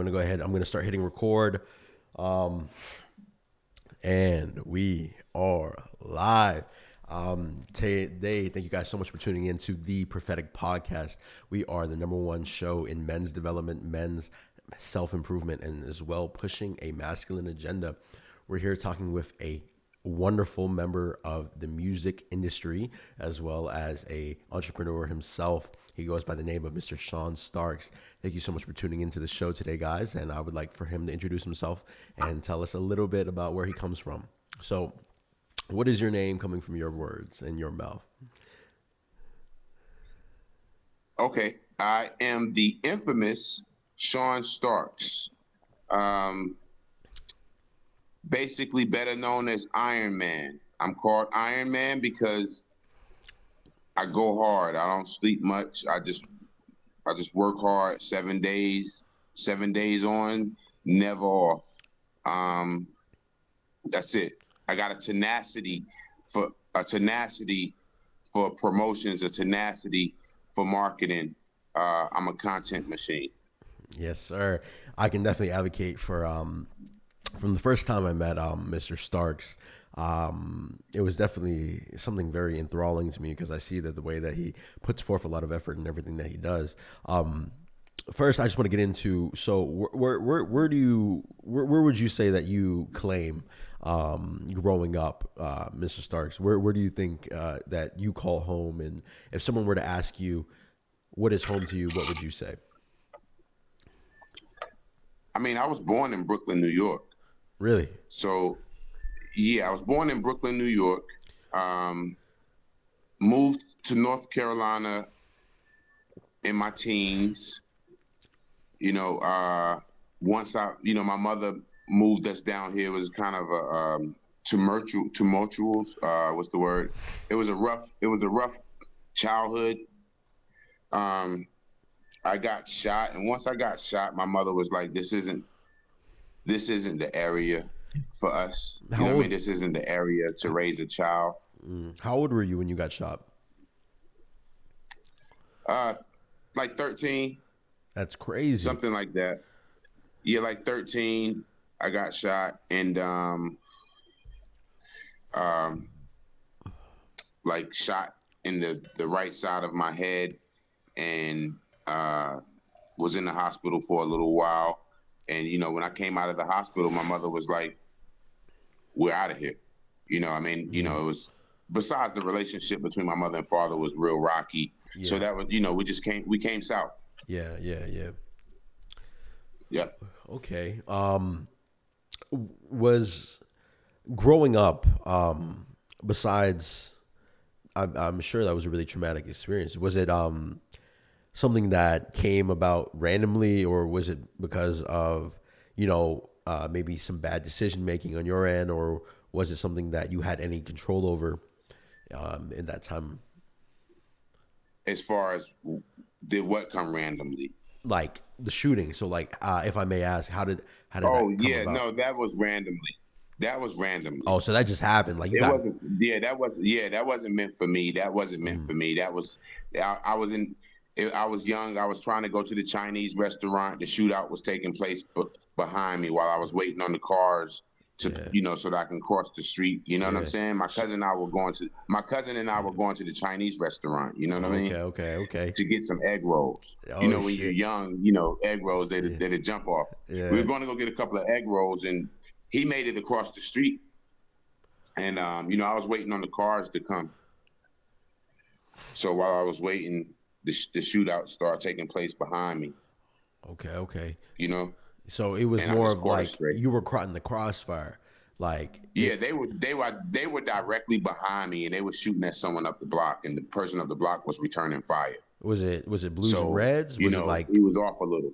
going to go ahead. I'm going to start hitting record. And we are live. Today, thank you guys so much for tuning in to the Prophetic Podcast. We are the #1 show in men's development, men's self-improvement, and as well pushing a masculine agenda. We're here talking with a wonderful member of the music industry, as well as a entrepreneur himself. He goes by the name of Mr. Shawn Starks. Thank you so much for tuning into the show today, guys. And I would like for him to introduce himself and tell us a little bit about where he comes from. So, what is your name coming from your words and your mouth? Okay, I am the infamous Shawn Starks. Basically better known as Iron Man. I'm called Iron Man because I go hard. I don't sleep much. I just work hard 7 days, 7 days on, never off. That's it. I got a tenacity for promotions, a tenacity for marketing. I'm a content machine. Yes, sir. I can definitely advocate for from the first time I met Mr. Starks. It was definitely something very enthralling to me because I see that the way that he puts forth a lot of effort in everything that he does. First, I just want to get into, so where would you say that you claim growing up, Mr. Starks? Where do you think that you call home? And if someone were to ask you, what is home to you, what would you say? I mean, I was born in Brooklyn, New York. Really? So, yeah, I was born in Brooklyn, New York. Moved to North Carolina in my teens. Once my mother moved us down here. It was kind of a tumultuous. What's the word? It was a rough childhood. I got shot, and once I got shot, my mother was like, "This isn't the area for us. You know what I mean? This isn't the area to raise a child." How old were you when you got shot? Like 13. That's crazy. Something like that. Yeah, like 13. I got shot, and like shot in the right side of my head, and was in the hospital for a little while. And when I came out of the hospital, my mother was like, "We're out of here." It was, besides the relationship between my mother and father was real rocky. Yeah. So that was, we came south. Yeah. Yeah. Okay. Was growing up, besides, I'm sure that was a really traumatic experience. Was it something that came about randomly, or was it because of, maybe some bad decision making on your end, or was it something that you had any control over in that time? As far as did what come randomly? Like the shooting. So like, if I may ask, how did that come about? No, that was randomly. Oh, so that just happened. Like that wasn't meant for me. That wasn't meant for me. That was, I was young. I was trying to go to the Chinese restaurant. The shootout was taking place behind me while I was waiting on the cars to, so that I can cross the street. You know what I'm saying? My cousin and I were going to the Chinese restaurant. You know what I mean? Okay. To get some egg rolls. Oh, when you're young, egg rolls, they'd jump off. Yeah. We were going to go get a couple of egg rolls, and he made it across the street. And, I was waiting on the cars to come. So while I was waiting, the shootout started taking place behind me. Okay. So it was more of like you were caught in the crossfire. Like they were directly behind me, and they were shooting at someone up the block, and the person up the block was returning fire. Was it Blues and Reds? Was it like he was off a little?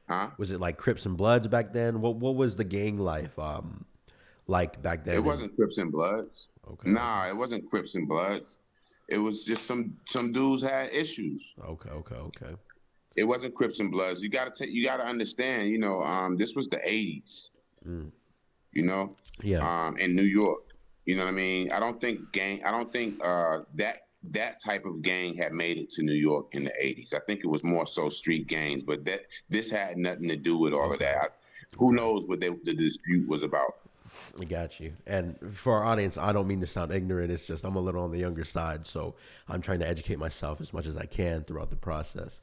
Huh? Was it like Crips and Bloods back then? What was the gang life like back then? It wasn't Crips and Bloods. Okay. Nah, it wasn't Crips and Bloods. It was just some dudes had issues. Okay. It wasn't Crips and Bloods. You gotta understand. This was the '80s. Yeah. In New York. You know what I mean? I don't think that that type of gang had made it to New York in the 80s. I think it was more so street gangs, but this had nothing to do with all of Okay. that. Who Okay. knows what the dispute was about? I got you. And for our audience, I don't mean to sound ignorant. It's just I'm a little on the younger side, so I'm trying to educate myself as much as I can throughout the process.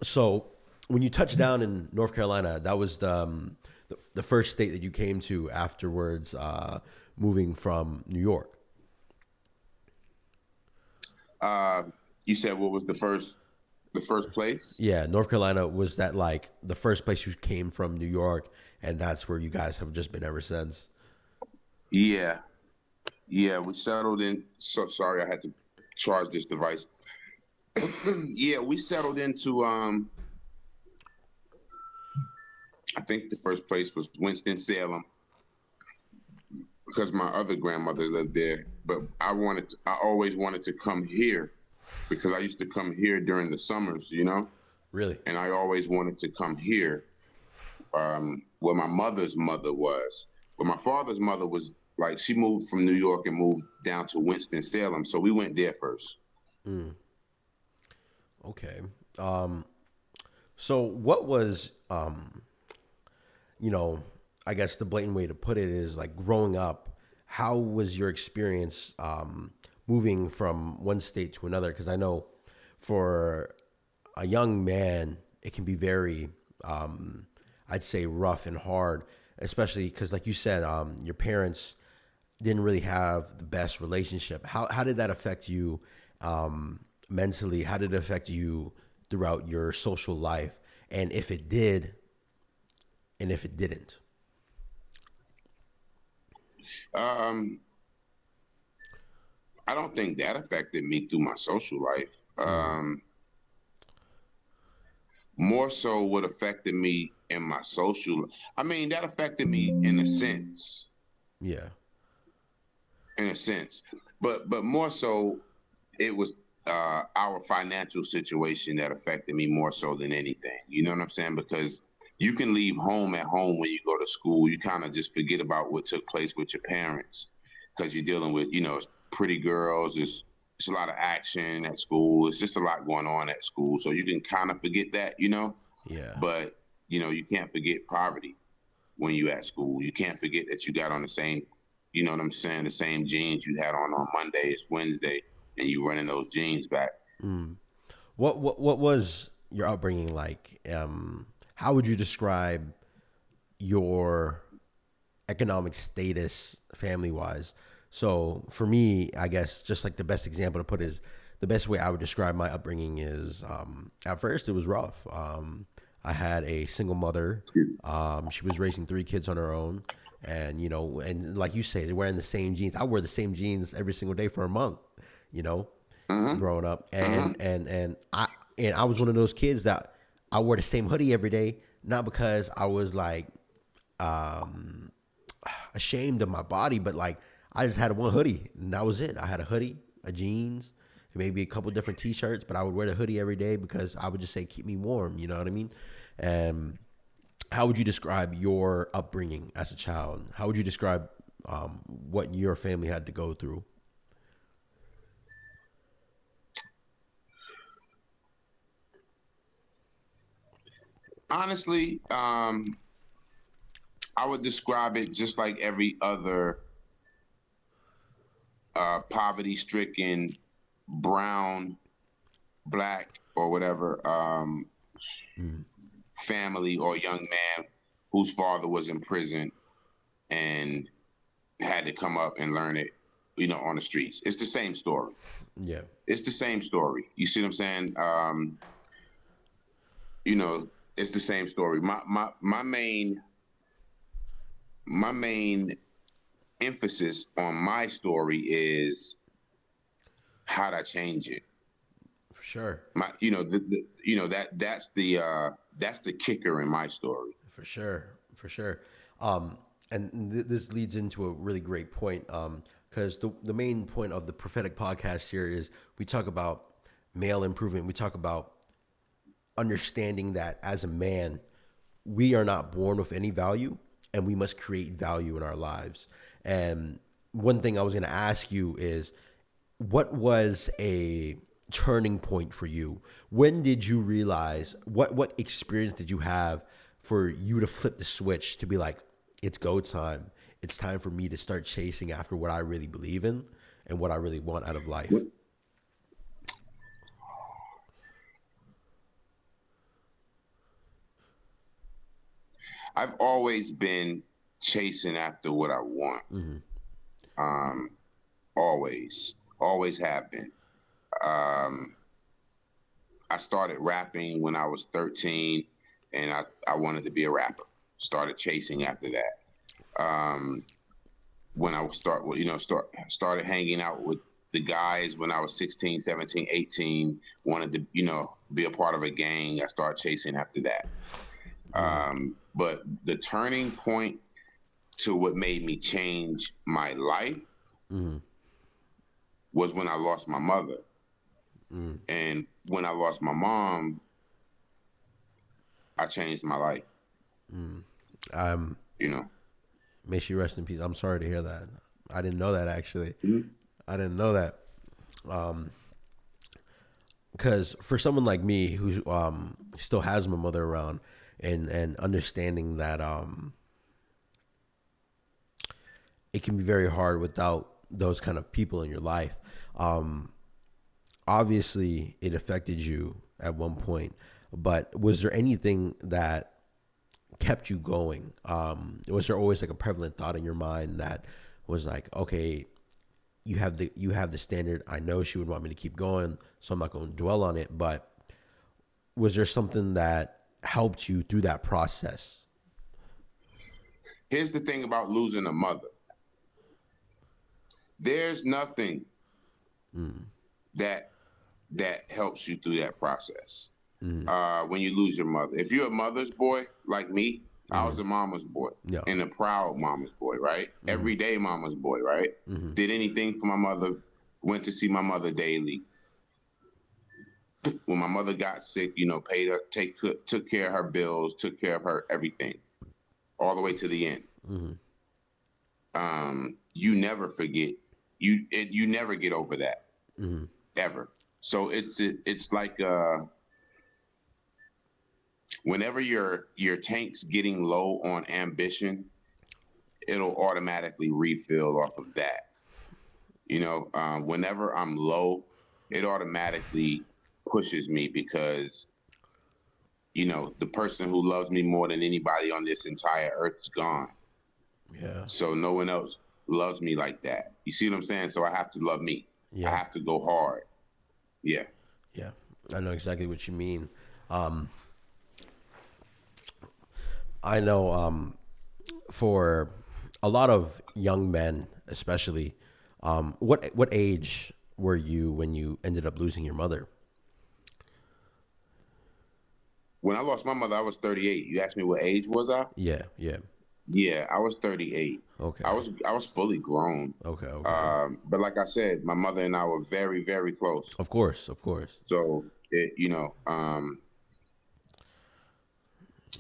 So when you touched down in North Carolina, that was the first state that you came to afterwards, moving from New York. Uh, you said what was the first place? Yeah, North Carolina, was that like the first place you came from, New York, and that's where you guys have just been ever since? Yeah, yeah. We settled in. So sorry, I had to charge this device. Yeah, we settled into. I think the first place was Winston Salem because my other grandmother lived there. But I always wanted to come here because I used to come here during the summers, you know, Really? and I always wanted to come here where my mother's mother was. But my father's mother was like, she moved from New York and moved down to Winston Salem, so we went there first. Okay. So what was, you know, I guess the blatant way to put it is like growing up, how was your experience moving from one state to another? Because I know for a young man, it can be very, I'd say, rough and hard, especially because, like you said, your parents didn't really have the best relationship. How did that affect you mentally? How did it affect you throughout your social life? And if it did, and if it didn't? Um, I don't think that affected me through my social life. More so, what affected me in my social, I mean, that affected me Yeah. in a sense, but more so, it was our financial situation that affected me more so than anything. You know what I'm saying? Because you can leave home at home when you go to school. You kind of just forget about what took place with your parents because you're dealing with, you know, pretty girls. It's a lot of action at school. It's just a lot going on at school. So you can kind of forget that, you know. Yeah. But you know, you can't forget poverty when you at school. You can't forget that you got on the same, you know what I'm saying, the same jeans you had on Monday as Wednesday, and you running those jeans back. What was your upbringing like? How would you describe your economic status family wise? So for me, I guess just like the best example to put is the best way I would describe my upbringing is at first it was rough. I had a single mother. She was raising three kids on her own. And, you know, and like you say, they're wearing the same jeans. I wore the same jeans every single day for a month, you know, Mm-hmm. growing up. Mm-hmm. And I was one of those kids that I wore the same hoodie every day, not because I was like ashamed of my body, but like I just had one hoodie and that was it. I had a hoodie, a jeans, maybe a couple different t-shirts, but I would wear the hoodie every day because I would just say keep me warm, you know what I mean? And how would you describe your upbringing as a child? How would you describe what your family had to go through? Honestly, I would describe it just like every other poverty-stricken brown, black, or whatever family or young man whose father was in prison and had to come up and learn it, you know, on the streets. It's the same story. Yeah. It's the same story. You see what I'm saying? You know, it's the same story. My main emphasis on my story is how'd I change it? For sure. My, you know, you know that's the kicker in my story. For sure, for sure. And this leads into a really great point because the main point of the prophetic podcast here is we talk about male improvement. We talk about understanding that as a man, we are not born with any value and we must create value in our lives. And one thing I was going to ask you is what was a turning point for you? When did you realize, what experience did you have for you to flip the switch to be like, it's go time. It's time for me to start chasing after what I really believe in and what I really want out of life. I've always been chasing after what I want. Always have been. Um, I started rapping when I was 13, and I wanted to be a rapper. Started chasing after that. When I started hanging out with the guys when I was 16, 17, 18, wanted to, be a part of a gang. I started chasing after that. But the turning point to what made me change my life was when I lost my mother. And when I lost my mom, I changed my life. You know. May she rest in peace. I'm sorry to hear that. I didn't know that actually. Mm-hmm. I didn't know that. Because for someone like me who still has my mother around, and understanding that it can be very hard without those kind of people in your life. Obviously, it affected you at one point, but was there anything that kept you going? Was there always like a prevalent thought in your mind that was like, okay, you have the standard. I know she would want me to keep going, so I'm not going to dwell on it. But was there something that helped you through that process? Here's the thing about losing a mother. There's nothing that helps you through that process. When you lose your mother. If you're a mother's boy like me, I was a mama's boy, and a proud mama's boy, right? Everyday mama's boy, right? Did anything for my mother, went to see my mother daily. When my mother got sick, paid her, took care of her bills, took care of her everything, all the way to the end. You never forget. You never get over that, ever. So it's like whenever your tank's getting low on ambition, it'll automatically refill off of that. Whenever I'm low, it automatically pushes me because, the person who loves me more than anybody on this entire earth is gone. Yeah. So no one else loves me like that. You see what I'm saying? So I have to love me. Yeah. I have to go hard. Yeah. Yeah. I know exactly what you mean. I know for a lot of young men, especially, what age were you when you ended up losing your mother? When I lost my mother, I was 38. You asked me what age was I? Yeah, yeah. Yeah, I was 38. Okay. I was fully grown. Okay, okay. But like I said, my mother and I were very, very close. Of course, of course. So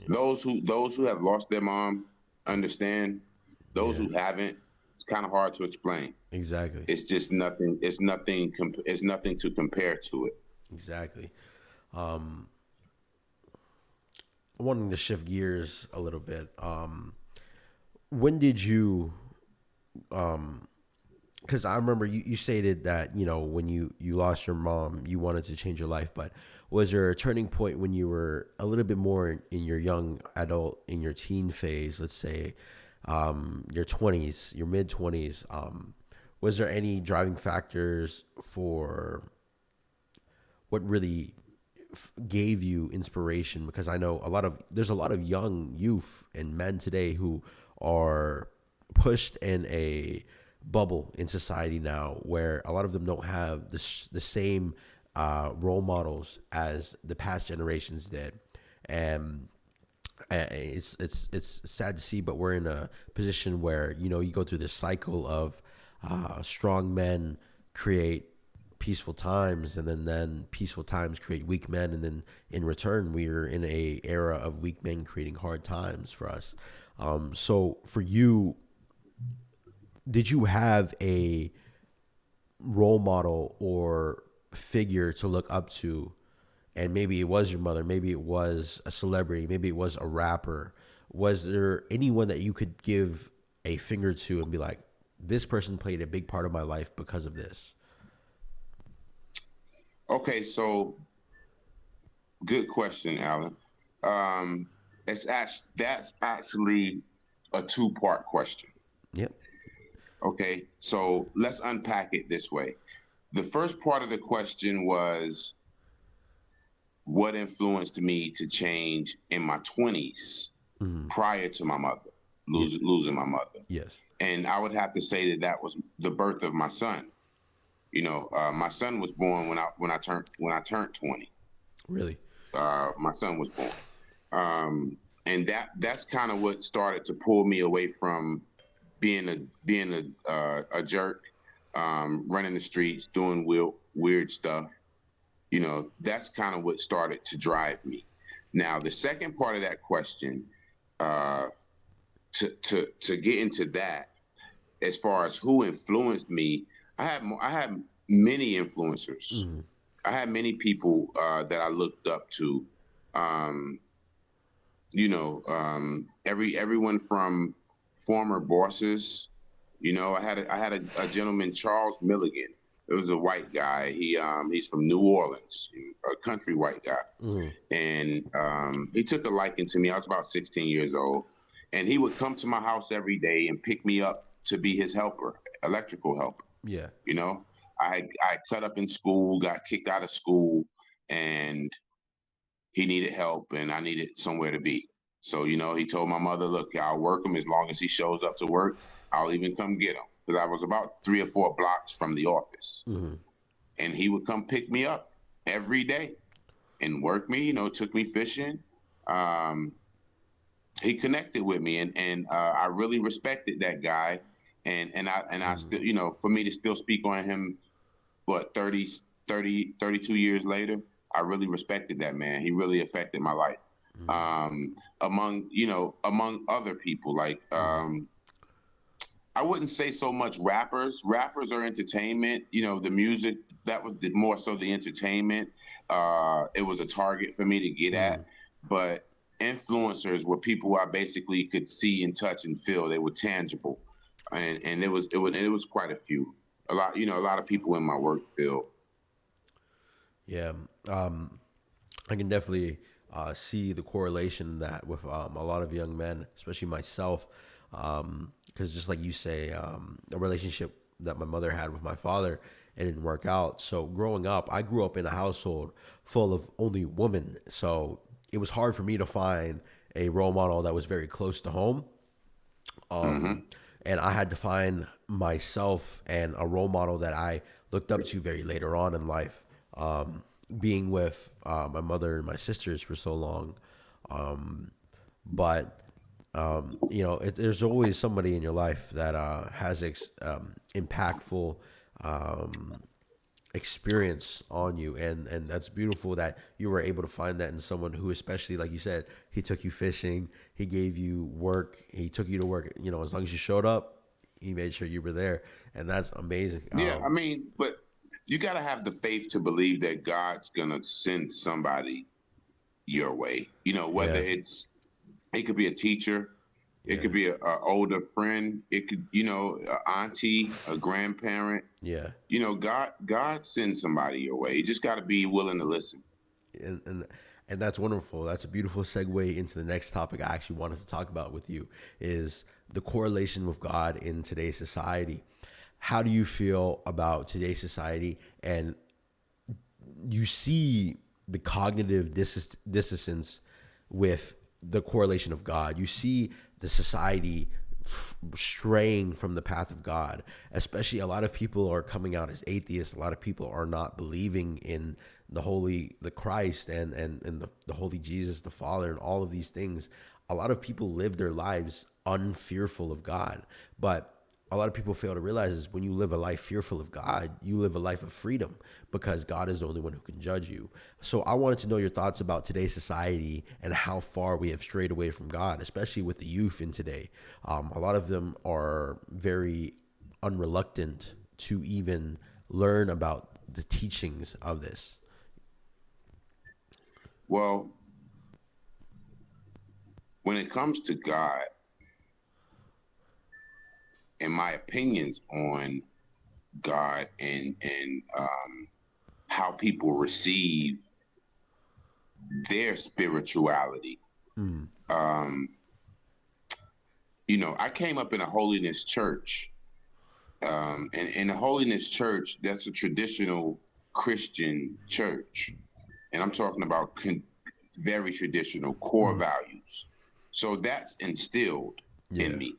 those who have lost their mom understand. Those Yeah. who haven't, it's kind of hard to explain. Exactly. It's just nothing. It's nothing. It's nothing to compare to it. Exactly. Wanting to shift gears a little bit. When did you because I remember you stated that, when you lost your mom, you wanted to change your life, but was there a turning point when you were a little bit more in your young adult, in your teen phase, let's say, your 20s, your mid 20s? Was there any driving factors for what really gave you inspiration? Because I know there's a lot of young youth and men today who are pushed in a bubble in society now, where a lot of them don't have the same role models as the past generations did, and it's sad to see, but we're in a position where you go through this cycle of strong men create peaceful times, and then peaceful times create weak men, and then in return we're in a era of weak men creating hard times for us. So for you, did you have a role model or figure to look up to, and maybe it was your mother, maybe it was a celebrity, maybe it was a rapper, was there anyone that you could give a finger to and be like, this person played a big part of my life because of this? Okay, so good question, Alan. Um, that's actually a two-part question. Yep. Okay, so let's unpack it this way. The first part of the question was what influenced me to change in my 20s Mm-hmm. prior to my mother, Yeah. losing my mother. Yes. And I would have to say that that was the birth of my son. My son was born when I turned 20. Really. My son was born, and that's kind of what started to pull me away from being a jerk, running the streets, doing weird stuff. That's kind of what started to drive me. Now, the second part of that question, uh, to get into that, as far as who influenced me, I had many influencers. Mm-hmm. I had many people that I looked up to. Um, everyone from former bosses. I had a gentleman, Charles Milligan. It was a white guy. He's from New Orleans, a country white guy, Mm-hmm. and he took a liking to me. I was about 16 years old, and he would come to my house every day and pick me up to be his helper, electrical helper. Yeah. You know, I cut up in school, got kicked out of school, and he needed help, and I needed somewhere to be. So he told my mother, "Look, I'll work him as long as he shows up to work. I'll even come get him," because I was about 3 or 4 blocks from the office, Mm-hmm. and he would come pick me up every day and work me. Took me fishing. Um, he connected with me, and I really respected that guy, and I Mm-hmm. still, for me to still speak on him, what 32 years later, I really respected that man. He really affected my life. Among other people, like Mm-hmm. I wouldn't say so much rappers. Rappers are entertainment. The music, that was more so the entertainment. It was a target for me to get Mm-hmm. at, but influencers were people I basically could see and touch and feel. They were tangible, and it was quite a few. A lot of people in my work field. Yeah. I can definitely see the correlation that with a lot of young men, especially myself, because just like you say, a relationship that my mother had with my father, it didn't work out. So growing up, I grew up in a household full of only women, so it was hard for me to find a role model that was very close to home. Hmm. And I had to find myself and a role model that I looked up to very later on in life. Being with my mother and my sisters for so long, but there's always somebody in your life that has impactful um, experience on you, and that's beautiful that you were able to find that in someone who, especially like you said, he took you fishing, he gave you work, he took you to work, as long as you showed up, he made sure you were there, and that's amazing. Yeah, I mean, but you got to have the faith to believe that God's gonna send somebody your way. Whether Yeah. it could be a teacher, it Yeah. could be a older friend, it could, a auntie, a grandparent. Yeah. God sends somebody your way. You just got to be willing to listen. And that's wonderful. That's a beautiful segue into the next topic I actually wanted to talk about with you is the correlation with God in today's society. How do you feel about today's society? And you see the cognitive dissonance with the correlation of God. You see the society straying from the path of God. Especially, a lot of people are coming out as atheists. A lot of people are not believing in the Christ and the holy Jesus, the Father, and all of these things. A lot of people live their lives unfearful of God, but a lot of people fail to realize is when you live a life fearful of God, you live a life of freedom because God is the only one who can judge you. So I wanted to know your thoughts about today's society and how far we have strayed away from God, especially with the youth in today. A lot of them are very unreluctant to even learn about the teachings of this? Well, when it comes to God and my opinions on God and how people receive their spirituality, Mm, um, I came up in a holiness church, and in a holiness church, that's a traditional Christian church, and I'm talking about very traditional core mm, values. So that's instilled in yeah. me.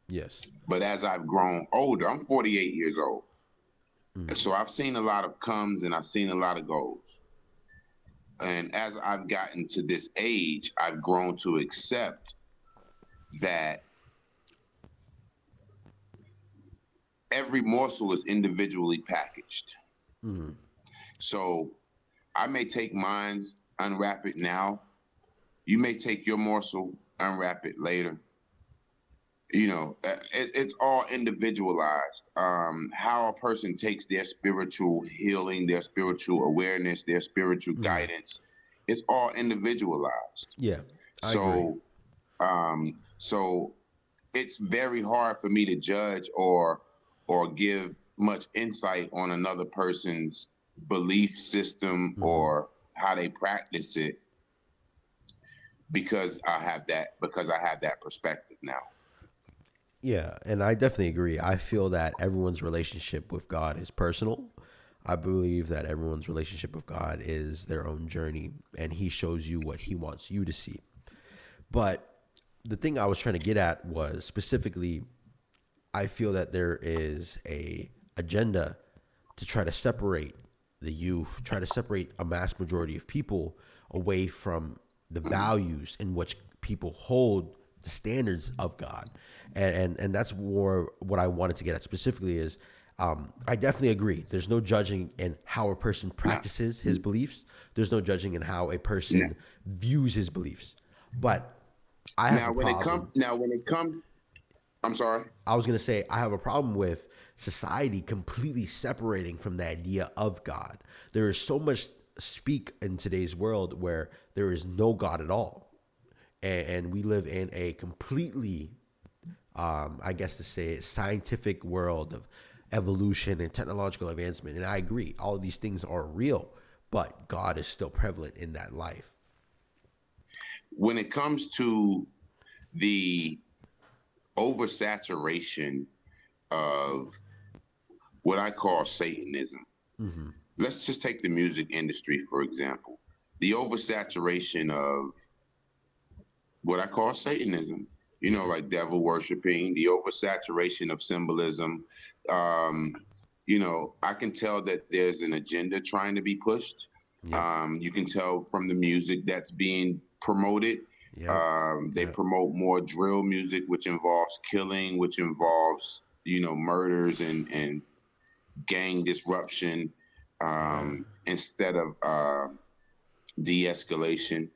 Yes. But as I've grown older, I'm 48 years old. Mm, And so I've seen a lot of comes and I've seen a lot of goes. And as I've gotten to this age, I've grown to accept that every morsel is individually packaged. mm, So I may take mine's, unwrap it now. You may take your morsel, unwrap it later. It's all individualized. How a person takes their spiritual healing, their spiritual awareness, their spiritual mm. guidance, it's all individualized. Yeah, I agree. So it's very hard for me to judge or give much insight on another person's belief system Mm. or how they practice it because I have that perspective now. Yeah, and I definitely agree. I feel that everyone's relationship with God is personal. I believe that everyone's relationship with God is their own journey, and He shows you what He wants you to see. But the thing I was trying to get at was specifically, I feel that there is a agenda to try to separate the youth, try to separate a mass majority of people away from the values in which people hold the standards of God. And that's more what I wanted to get at specifically is I definitely agree. There's no judging in how a person Now, practices his beliefs. There's no judging in how a now, person views his beliefs. But I have now a when it comes problem. now when it comes I'm sorry. I was going to say, I have a problem with society completely separating from the idea of God. There is so much speak in today's world where there is no God at all. And we live in a completely, I guess to say, scientific world of evolution and technological advancement. And I agree, all of these things are real, but God is still prevalent in that life. When it comes to the oversaturation of what I call Satanism. Mm-hmm. Let's just take the music industry, for example. The oversaturation of what I call Satanism, Yeah. like devil worshiping, the oversaturation of symbolism. Um, I can tell that there's an agenda trying to be pushed. Yep. You can tell from the music that's being promoted. Yep. They Yep. promote more drill music, which involves killing, which involves, murders and gang disruption Yeah. instead of de-escalation.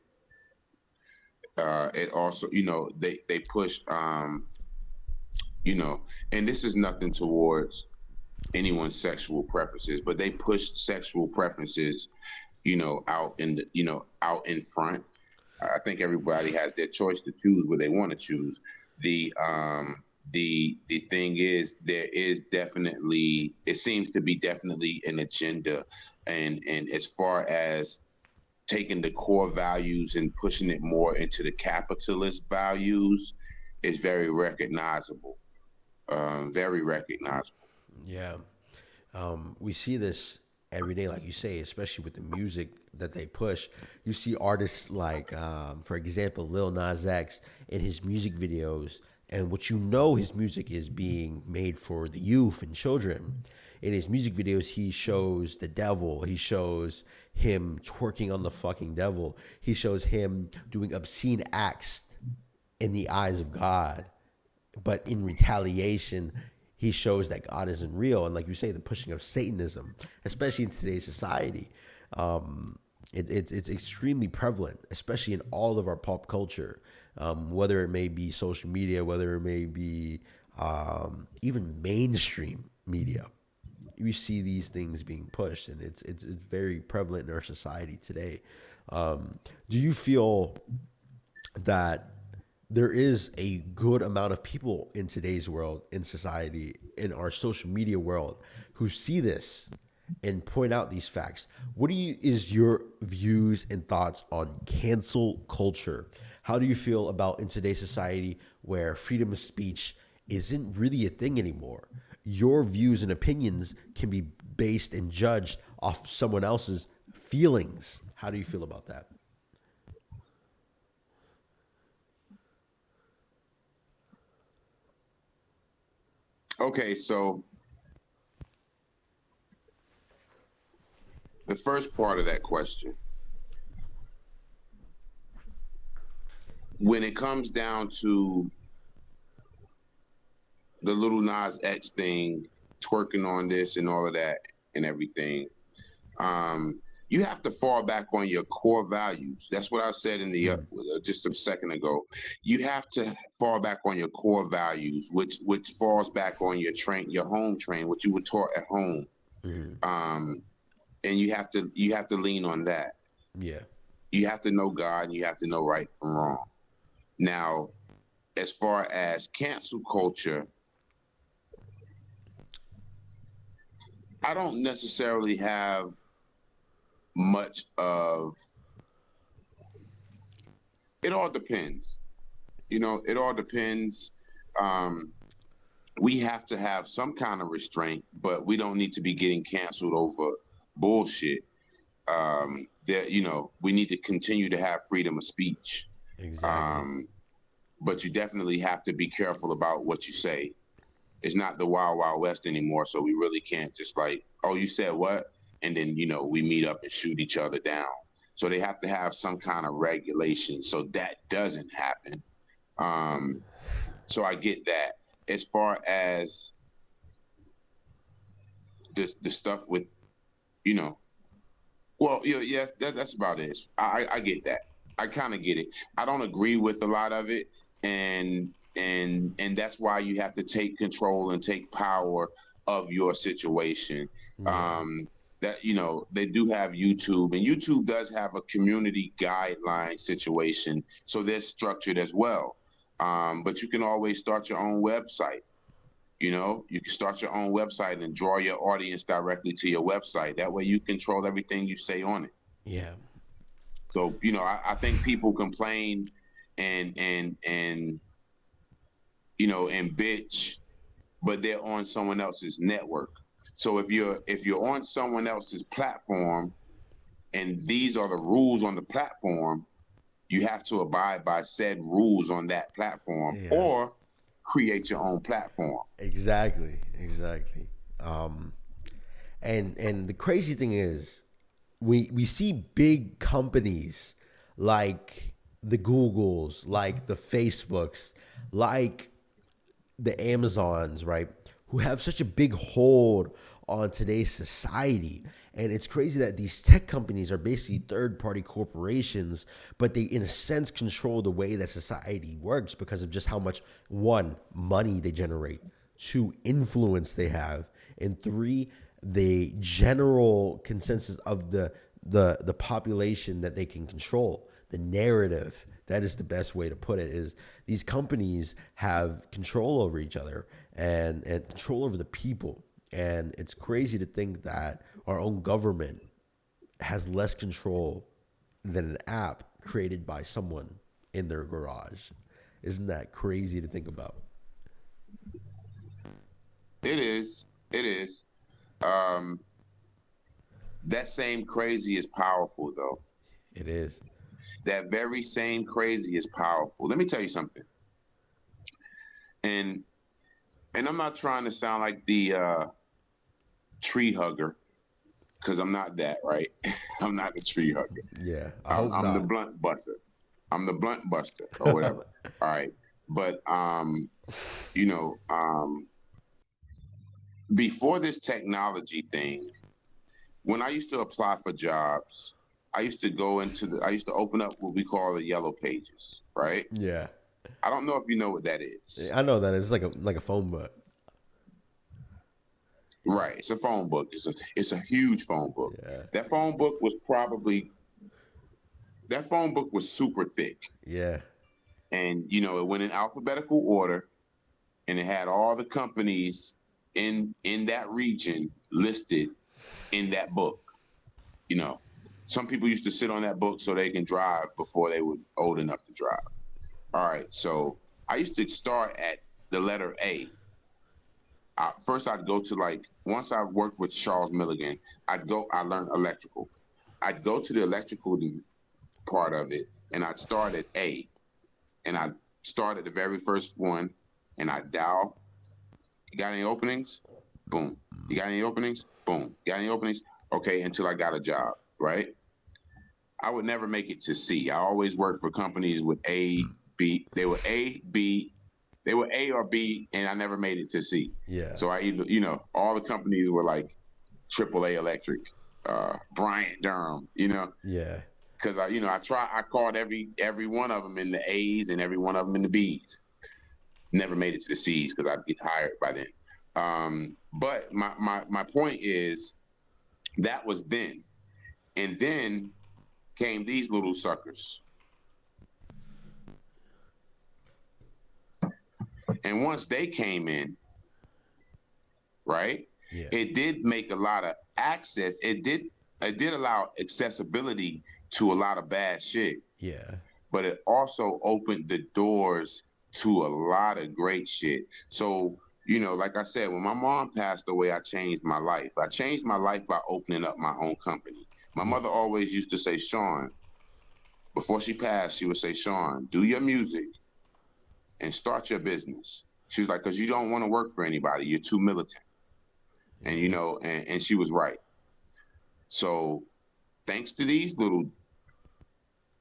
It also, they push, you know, and this is nothing towards anyone's sexual preferences, but they push sexual preferences, out in front. I think everybody has their choice to choose what they want to choose. The thing is, there is definitely, it seems to be definitely an agenda, and as far as taking the core values and pushing it more into the capitalist values is very recognizable. Very recognizable. Yeah. We see this every day, like you say, especially with the music that they push. You see artists like, for example, Lil Nas X in his music videos, and what you know his music is being made for the youth and children. In his music videos, he shows the devil. He shows him twerking on the fucking devil. He shows him doing obscene acts in the eyes of God, but in retaliation, he shows that God isn't real. And like you say, the pushing of Satanism, especially in today's society, it's extremely prevalent, especially in all of our pop culture, whether it may be social media, whether it may be even mainstream media. we see these things being pushed, and it's very prevalent in our society today. Do you feel that there is a good amount of people in today's world, in society, in our social media world, who see this and point out these facts? What is your views and thoughts on cancel culture? How do you feel about in today's society where freedom of speech isn't really a thing anymore? Your views and opinions can be based and judged off someone else's feelings. How do you feel about that? Okay, so the first part of that question, when it comes down to the little Nas X thing, twerking on this and all of that and everything, um, you have to fall back on your core values. That's what I said in the just a second ago. You have to fall back on your core values, which falls back on your home train, what you were taught at home, Mm-hmm. um, and you have to lean on that. Yeah. You have to know God, and you have to know right from wrong. Now, as far as cancel culture, I don't necessarily have much of it. All depends. It all depends. Um, we have to have some kind of restraint, but we don't need to be getting canceled over bullshit. That we need to continue to have freedom of speech. Exactly. Um, but you definitely have to be careful about what you say. It's not the wild wild west anymore, so we really can't just like, oh, you said what, and then we meet up and shoot each other down. So they have to have some kind of regulation so that doesn't happen. um so I get that. As far as the stuff with, you know well, yeah, that's about it. I get that. I kind of get it. I don't agree with a lot of it, and that's why you have to take control and take power of your situation. Yeah. That they do have YouTube, and YouTube does have a community guideline situation, so they're structured as well. But you can always start your own website. You can start your own website and draw your audience directly to your website. That way you control everything you say on it. Yeah. So, I think people complain and and bitch, but they're on someone else's network. So if you're on someone else's platform and these are the rules on the platform, you have to abide by said rules on that platform Yeah. or create your own platform. Exactly. Exactly. Um, and the crazy thing is, we see big companies like the Googles, like the Facebooks, like the Amazons, right? Who have such a big hold on today's society. And it's crazy that these tech companies are basically third party corporations, but they, in a sense, control the way that society works because of just how much, one, money they generate, two, influence they have, and three, the general consensus of the population that they can control, the narrative. That is the best way to put it. Is these companies have control over each other and control over the people, and it's crazy to think that our own government has less control than an app created by someone in their garage. Isn't that crazy to think about? It is. It is. Um, that same crazy is powerful, though. It is. That very same crazy is powerful. Let me tell you something. And and I'm not trying to sound like the tree hugger because I'm not that, right? I'm not the tree hugger. Yeah, I I'm, hope I'm the not. blunt buster. I'm the blunt buster or whatever. All right. But you know, before this technology thing, when I used to apply for jobs, I used to open up what we call the yellow pages, right? Yeah, I don't know if you know what that is. I know that it's like a phone book. Right. It's a phone book. It's a huge phone book. Yeah. That phone book was probably that phone book was super thick. Yeah. And it went in alphabetical order, and it had all the companies in that region listed in that book. You know, some people used to sit on that book so they can drive before they were old enough to drive. All right, so I used to start at the letter A. First, I'd go to once I worked with Charles Milligan, I learned electrical. I'd go to the electrical part of it, and I'd start at A, and I'd start at the very first one, and I'd dial. You got any openings? Boom. You got any openings? Boom. You got any openings? Okay, until I got a job, right? I would never make it to C. I always worked for companies with A, B. They were A, B. They were A or B, and I never made it to C. Yeah. So I either, all the companies were like AAA Electric, Bryant Durham, Yeah. because I called every one of them in the A's and every one of them in the B's. Never made it to the C's because I'd get hired by then. But my point is that was then, and then came these little suckers. And once they came in, right, Yeah. it did make a lot of access. It did allow accessibility to a lot of bad shit, Yeah. but it also opened the doors to a lot of great shit. So, like I said, when my mom passed away, I changed my life. I changed my life by opening up my own company. My Yeah. mother always used to say, Shawn, before she passed, she would say, Shawn, do your music and start your business. She was like, because you don't want to work for anybody. You're too militant. And, Yeah. and she was right. So thanks to these little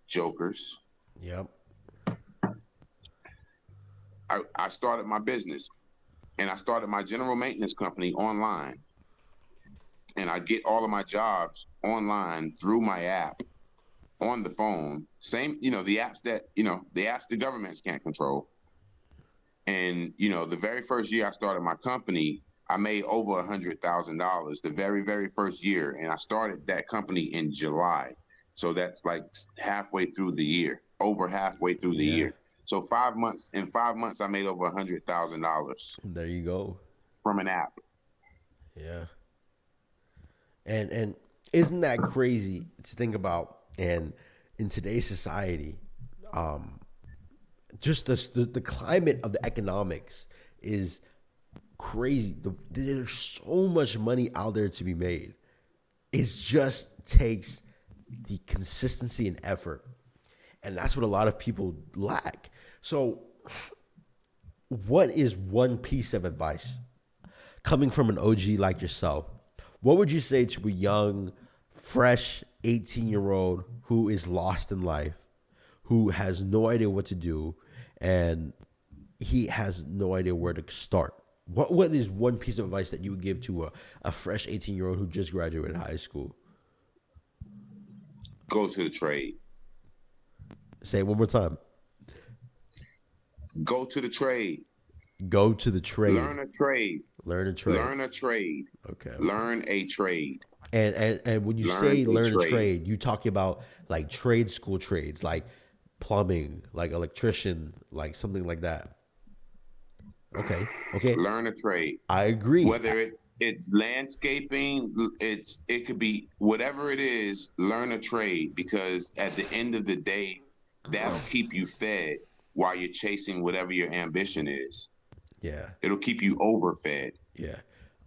jokers, Yep. I started my business, and I started my general maintenance company online. And I get all of my jobs online through my app on the phone. Same, the apps the governments can't control. And the very first year I started my company, I made over $100,000 the very, very first year, and I started that company in July. So that's like halfway through the year, over halfway through the Yeah. year. So 5 months, in 5 months, I made over $100,000 There you go. from an app. Yeah. And isn't that crazy to think about? And in today's society, um, just the climate of the economics is crazy. There's so much money out there to be made. It just takes the consistency and effort, and that's what a lot of people lack. So, what is one piece of advice coming from an OG like yourself? What would you say to a young, fresh 18-year-old who is lost in life, who has no idea what to do, and he has no idea where to start? What is one piece of advice that you would give to a fresh 18-year-old who just graduated high school? Go to the trade. Say it one more time. Go to the trade. Go to the trade. Learn a trade. Learn a trade. Learn a trade. Okay. Learn a trade. And when you Learn say a learn a trade. trade, you talking about like trade school trades, like plumbing, like electrician, like something like that. Okay. Okay. Learn a trade. I agree. Whether it's landscaping, it could be whatever it is. Learn a trade, because at the end of the day, that'll keep you fed while you're chasing whatever your ambition is. Yeah. It'll keep you overfed. Yeah.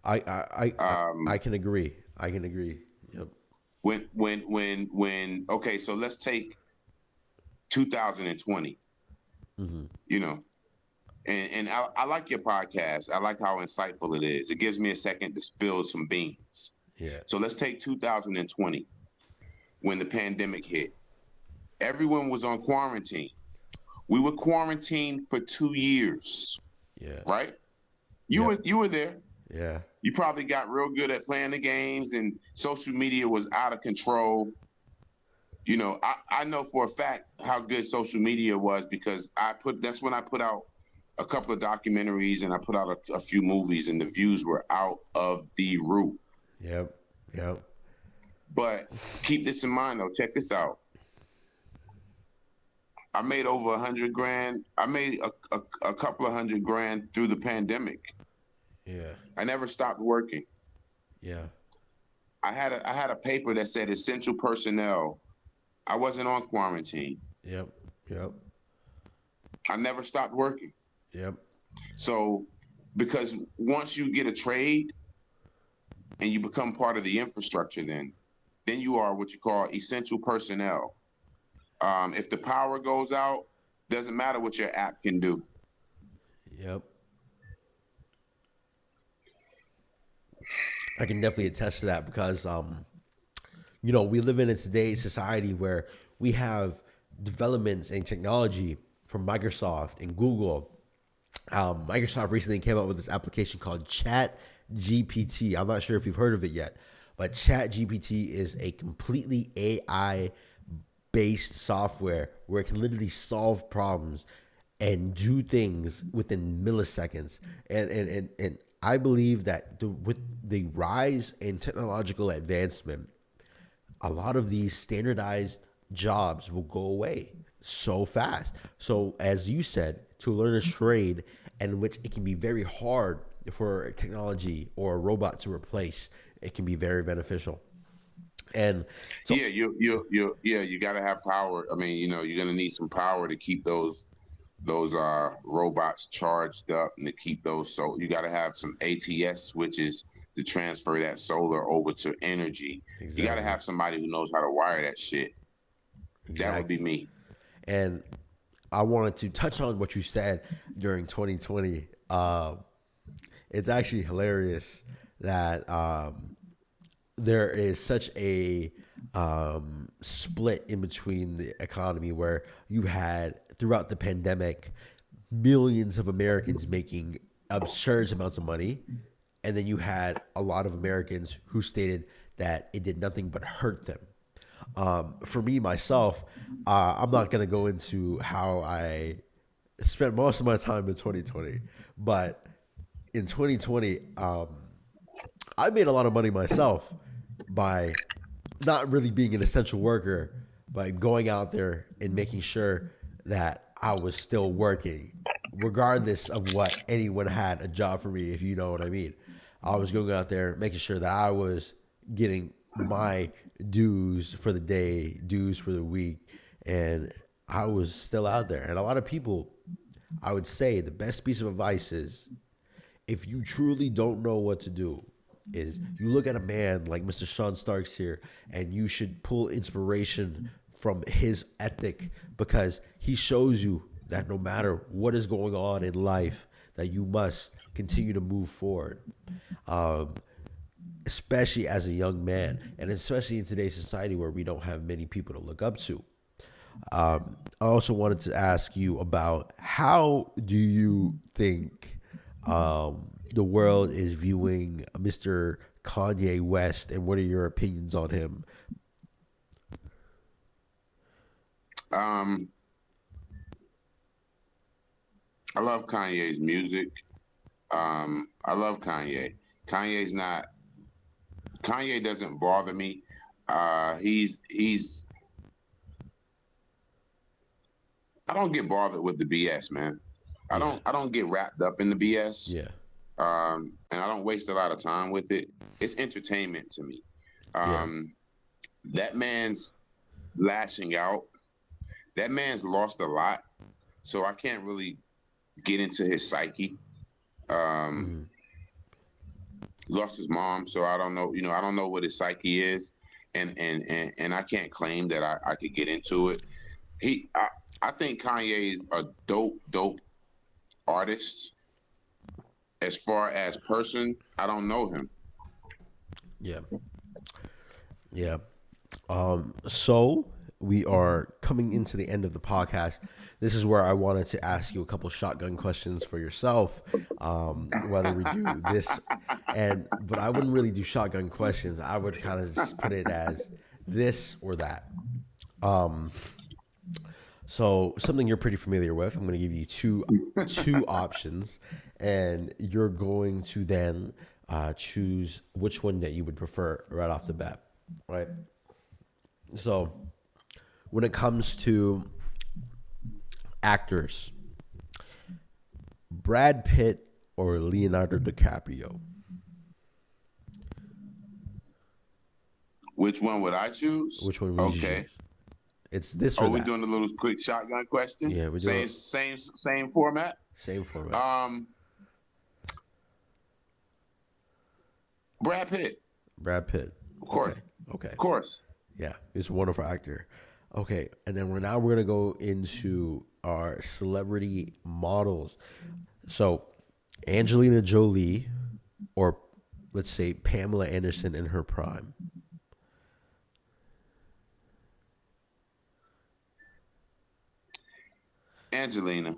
I can agree. I can agree. Yep. Okay, so let's take 2020. You know, and I like your podcast. I like how insightful it is. It gives me a second to spill some beans. Yeah. So let's take 2020, when the pandemic hit. Everyone was on quarantine. We were quarantined for 2 years, Yeah. right? You Yep. were there. Yeah. You probably got real good at playing the games, and social media was out of control. I know for a fact how good social media was, because that's when I put out a couple of documentaries, and I put out a few movies, and the views were out of the roof. Yep. Yep. But keep this in mind, though. Check this out. I made over 100 grand. I made a couple of 100 grand through the pandemic. Yeah. I never stopped working. Yeah. I had a paper that said essential personnel. I wasn't on quarantine. Yep. Yep. I never stopped working. Yep. So, because once you get a trade and you become part of the infrastructure, then you are what you call essential personnel. If the power goes out, doesn't matter what your app can do. Yep. I can definitely attest to that because, we live in today's society where we have developments in technology from Microsoft and Google. Microsoft recently came out with this application called Chat GPT. I'm not sure if you've heard of it yet, but Chat GPT is a completely AI based software where it can literally solve problems and do things within milliseconds. And I believe that with the rise in technological advancement, a lot of these standardized jobs will go away so fast. So, as you said, to learn a trade in which it can be very hard for technology or a robot to replace, it can be very beneficial. And so, Yeah, you got to have power. I mean, you're gonna need some power to keep those robots charged up and to keep those. So you got to have some ATS switches to transfer that solar over to energy. You got to exactly, have somebody who knows how to wire that shit. That would be exactly. me. And I wanted to touch on what you said during 2020. It's actually hilarious that there is such a split in between the economy where you had throughout the pandemic millions of Americans making absurd amounts of money, and then you had a lot of Americans who stated that it did nothing but hurt them. For me myself, I'm not gonna go into how I spent most of my time in 2020, but in 2020, I made a lot of money myself by not really being an essential worker, by going out there and making sure that I was still working, regardless of what anyone had a job for me, if you know what I mean. I was going out there making sure that I was getting my dues for the day, dues for the week, and I was still out there. And a lot of people, I would say the best piece of advice is if you truly don't know what to do, is you look at a man like Mr. Shawn Starks here, and you should pull inspiration from his ethic because he shows you that no matter what is going on in life, that you must continue to move forward, especially as a young man, and especially in today's society where we don't have many people to look up to. I also wanted to ask you about how do you think the world is viewing Mr. Kanye West, and what are your opinions on him? Um, I love Kanye's music. I love Kanye. Kanye's not. Kanye doesn't bother me. He's. I don't get bothered with the BS, man. I Yeah, don't. I don't get wrapped up in the BS. yeah, And I don't waste a lot of time with it. It's entertainment to me. yeah, Um, that man's lashing out. That man's lost a lot, so I can't really get into his psyche. Um, mm-hmm. Lost his mom, so I don't know. I don't know what his psyche is, and I can't claim that I could get into it. I think Kanye is a dope artist. As far as person, I don't know him. Yeah, yeah. So we are coming into the end of the podcast. This is where I wanted to ask you a couple shotgun questions for yourself. Whether we do this, but I wouldn't really do shotgun questions. I would kind of just put it as this or that. So something you're pretty familiar with. I'm going to give you two options, and you're going to then choose which one that you would prefer right off the bat, right? So when it comes to actors, Brad Pitt or Leonardo DiCaprio? Which one would I choose? Which one would you Okay. choose? It's this or Oh, we're that. doing a little quick shotgun question. Yeah, we do Same, it. same format. Same format. Um, Brad Pitt, Brad Pitt. of Okay. course, Okay. of course. Yeah, he's a wonderful actor. Okay, and then we're gonna go into our celebrity models. So, Angelina Jolie, or let's say Pamela Anderson in her prime. Angelina.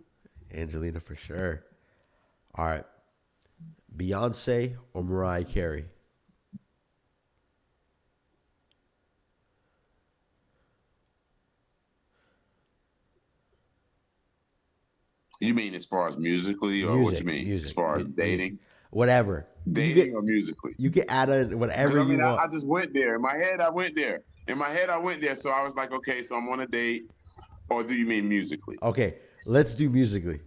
Angelina for sure. All right, Beyonce or Mariah Carey. You mean as far as musically, or what you Music, mean as music, far as music, dating? whatever. Dating or musically? You can add in Because whatever I you mean, want. I just went there. In my head, I went there. In my head, I went there. So I was like, okay, so I'm on a date, or do you mean musically? Okay, let's do musically.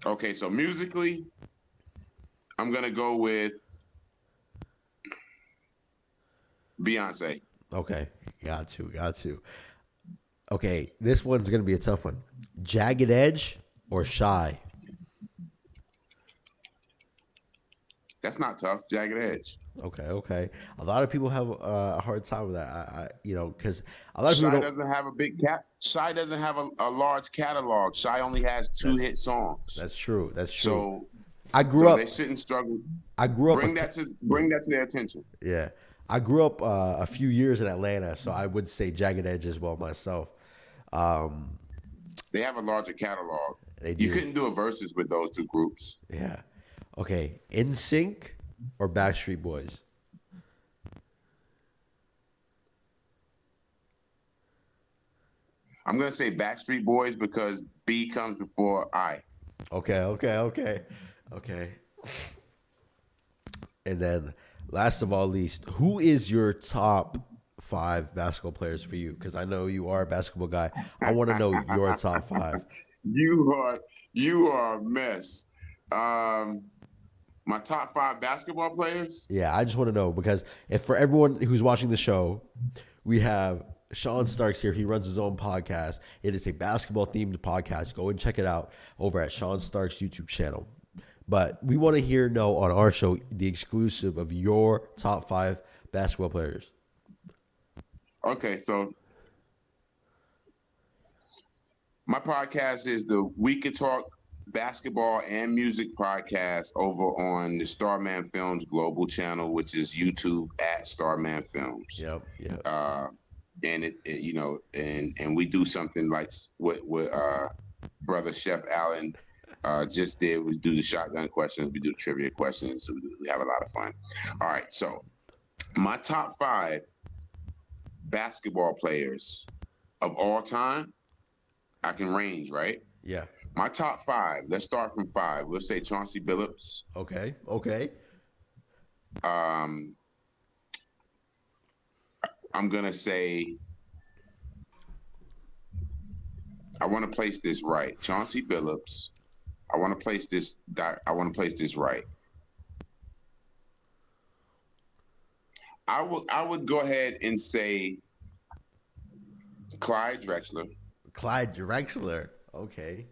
Okay, so musically, I'm gonna go with Beyonce. Okay, got to. Okay, this one's gonna be a tough one. Jagged Edge or Shy? That's not tough. Jagged Edge. Okay. A lot of people have a hard time with that. Because a lot of people Shy don't. doesn't have a big cat. Shy doesn't have a large catalog. Shy only has two That's hit songs. that's true. That's true. So I grew so they up. shouldn't struggle. I grew up. Bring that to their attention. Yeah, I grew up a few years in Atlanta, so I would say Jagged Edge as well myself. Um, They have a larger catalog. they You do. couldn't do a versus with those two groups. Yeah. Okay. In Sync or Backstreet Boys? I'm gonna say Backstreet Boys because B comes before I. Okay. And then, last of all, least, who is your top five basketball players for you? Because I know you are a basketball guy. I want to know your top five. You are you are a mess. Um, my top five basketball players. Yeah, I just want to know because if for everyone who's watching the show, we have Shawn Starks here. He runs his own podcast. It is a basketball themed podcast. Go and check it out over at Shawn Starks' YouTube channel. But we want to know on our show the exclusive of your top five basketball players. Okay, so my podcast is the We Could Talk Basketball and Music podcast over on the Starman Films Global channel, which is YouTube at Starman Films. Yep. And and we do something like what brother Chef Allen just did, was do the shotgun questions, we do trivia questions, so we have a lot of fun. All right, so my top five basketball players of all time, I can range, right? Yeah. My top five, let's start from five. We'll say Chauncey Billups. Okay. Um, I'm gonna say, I want to place this right. Chauncey Billups. I want to place this. I want to place this right. I would go ahead and say Clyde Drexler. Clyde Drexler. Okay.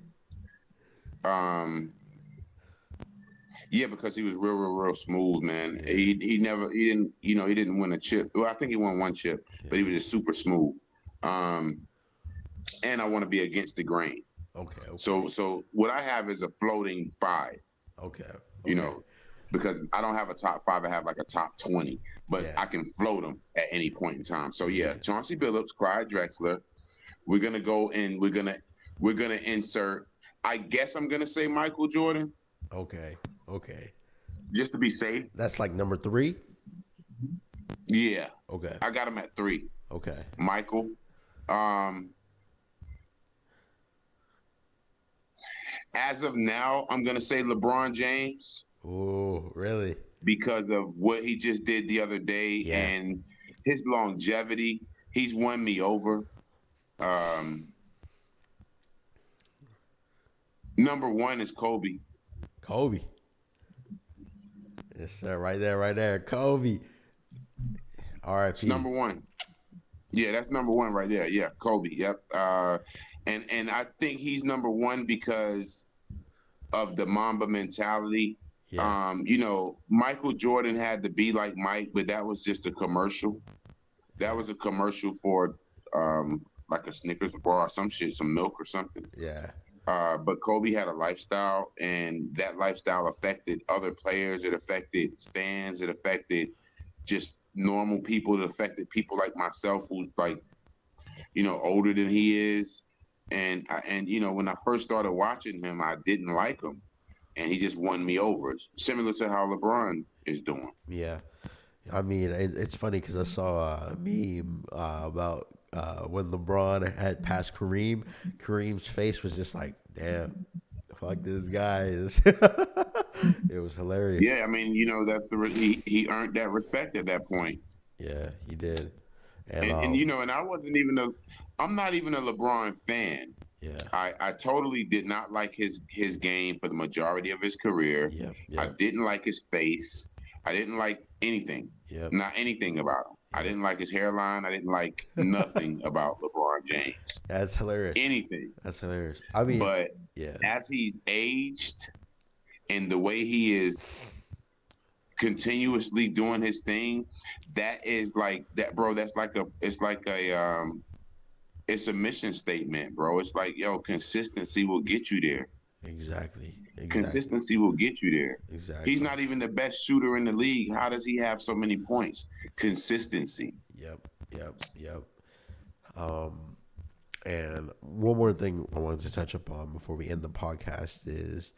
Um, yeah, because he was real smooth, man. Yeah. He didn't win a chip. Well, I think he won one chip, but he was just super smooth. And I want to be against the grain. Okay. So what I have is a floating five. Okay. You know, because I don't have a top five. I have like a top 20, but Yeah. I can float them at any point in time. So yeah, Chauncey Billups, Clyde Drexler. We're gonna go and we're gonna insert. I guess I'm gonna say Michael Jordan. Okay. Just to be safe. That's like number 3? Yeah. Okay. I got him at 3. Okay. Michael. as of now, I'm gonna say LeBron James Oh, really? because of what he just did the other day Yeah. and his longevity. He's won me over. Um, number one is Kobe. Kobe. Yes, sir. Right there, right there. Kobe. It's R.I.P. number one. Yeah, that's number one right there. Yeah, Kobe. Yep. And I think he's number one because of the Mamba mentality. Yeah. Michael Jordan had to be like Mike, but that was just a commercial. That Yeah. was a commercial for like a Snickers bar or some shit, some milk or something. Yeah. But Kobe had a lifestyle, and that lifestyle affected other players. It affected fans. It affected just normal people. It affected people like myself, who's like older than he is. And when I first started watching him, I didn't like him, and he just won me over. Similar to how LeBron is doing. Yeah. I mean, it's funny because I saw a meme about when LeBron had passed Kareem. Kareem's face was just like, damn, fuck this guy. It was hilarious. Yeah, I mean, that's he earned that respect at that point. Yeah, he did. And And I'm not even a LeBron fan. yeah, I totally did not like his game for the majority of his career. yep, I yep, didn't like his face. I didn't like anything, yep, not anything about him. I yep. didn't like his hairline. I didn't like nothing about LeBron James. That's hilarious. Anything. That's hilarious. I mean, But yeah, as he's aged and the way he is continuously doing his thing, that is like that, bro. It's a mission statement, bro. It's like, yo, consistency will get you there. exactly, exactly, Consistency will get you there. He's exactly. not even the best shooter in the league. How does he have so many points? Consistency. Yep, yep, yep. Um, and one more thing I wanted to touch upon before we end the podcast is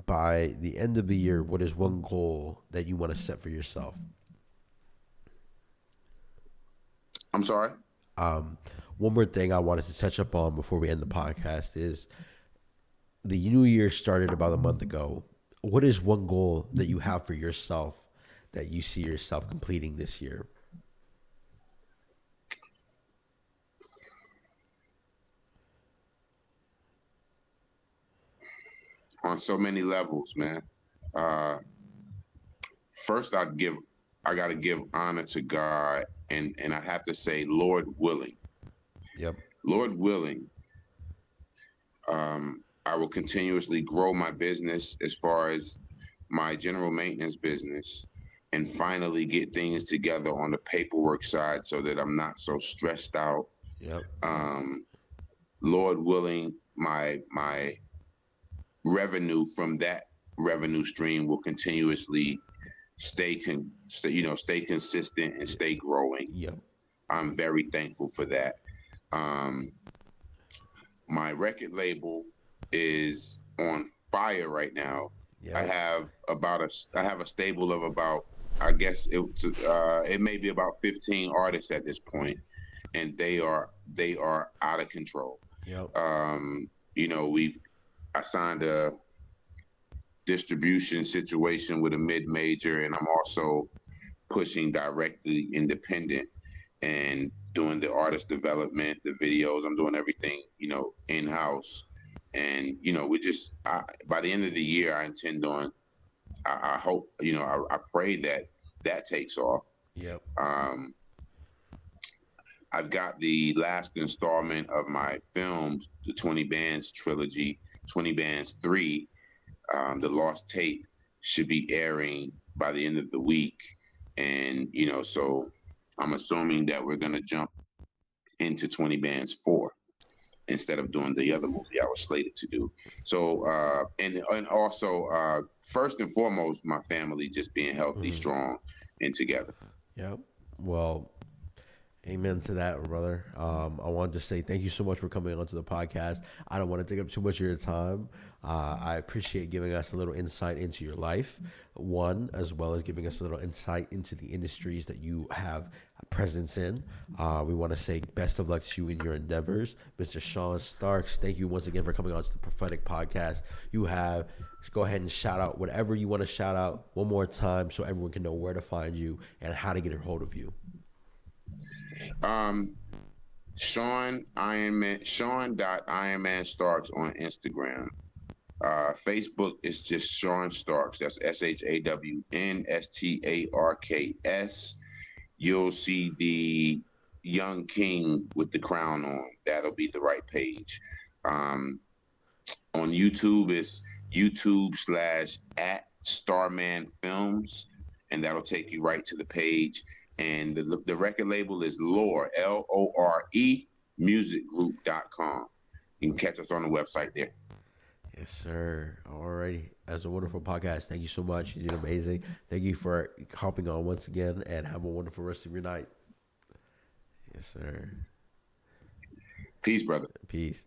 by the end of the year, what is one goal that you want to set for yourself? I'm sorry. Um, one more thing I wanted to touch upon before we end the podcast is the new year started about a month ago. What is one goal that you have for yourself that you see yourself completing this year? On so many levels, man. Uh, first, I got to give honor to God, and I have to say, Lord willing, Yep. Lord willing, I will continuously grow my business as far as my general maintenance business and finally get things together on the paperwork side so that I'm not so stressed out. Yep. Yep. Um, Lord willing, my revenue from that revenue stream will continuously stay consistent and Yep. stay growing. Yep. I'm very thankful for that. Um, my record label is on fire right now. Yep. I have a stable of about, I guess it may be about 15 artists at this point, and they are out of control. Yep. We've I signed a distribution situation with a mid major, and I'm also pushing directly independent and doing the artist development, the videos. I'm doing everything, in house. And by the end of the year, I intend on. I hope, I pray that that takes off. Yep. Um, I've got the last installment of my films, the 20 Bands trilogy, 20 Bands 3, the Lost Tape, should be airing by the end of the week. And, so I'm assuming that we're going to jump into 20 Bands 4 instead of doing the other movie I was slated to do. So, and also, first and foremost, my family just being healthy, Mm-hmm. strong, and together. Yep. Well, Amen to that, brother. I wanted to say thank you so much for coming onto the podcast. I don't want to take up too much of your time. I appreciate giving us a little insight into your life, one, as well as giving us a little insight into the industries that you have a presence in. We want to say best of luck to you in your endeavors. Mr. Shawn Starks, thank you once again for coming on to the Prophetic Podcast. You have, go ahead and shout out whatever you want to shout out one more time so everyone can know where to find you and how to get a hold of you. Um, Shawn Ironman Shawn Starks on Instagram. Facebook is just Shawn Starks. That's ShawnStarks. You'll see the young king with the crown on. That'll be the right page. Um, on YouTube, it's YouTube/at Starman Films, and that'll take you right to the page. And the record label is Lore, LORE, musicgroup.com. You can catch us on the website there. Yes, sir. Alrighty. That's a wonderful podcast. Thank you so much. You did amazing. Thank you for hopping on once again and have a wonderful rest of your night. Yes, sir. Peace, brother. Peace.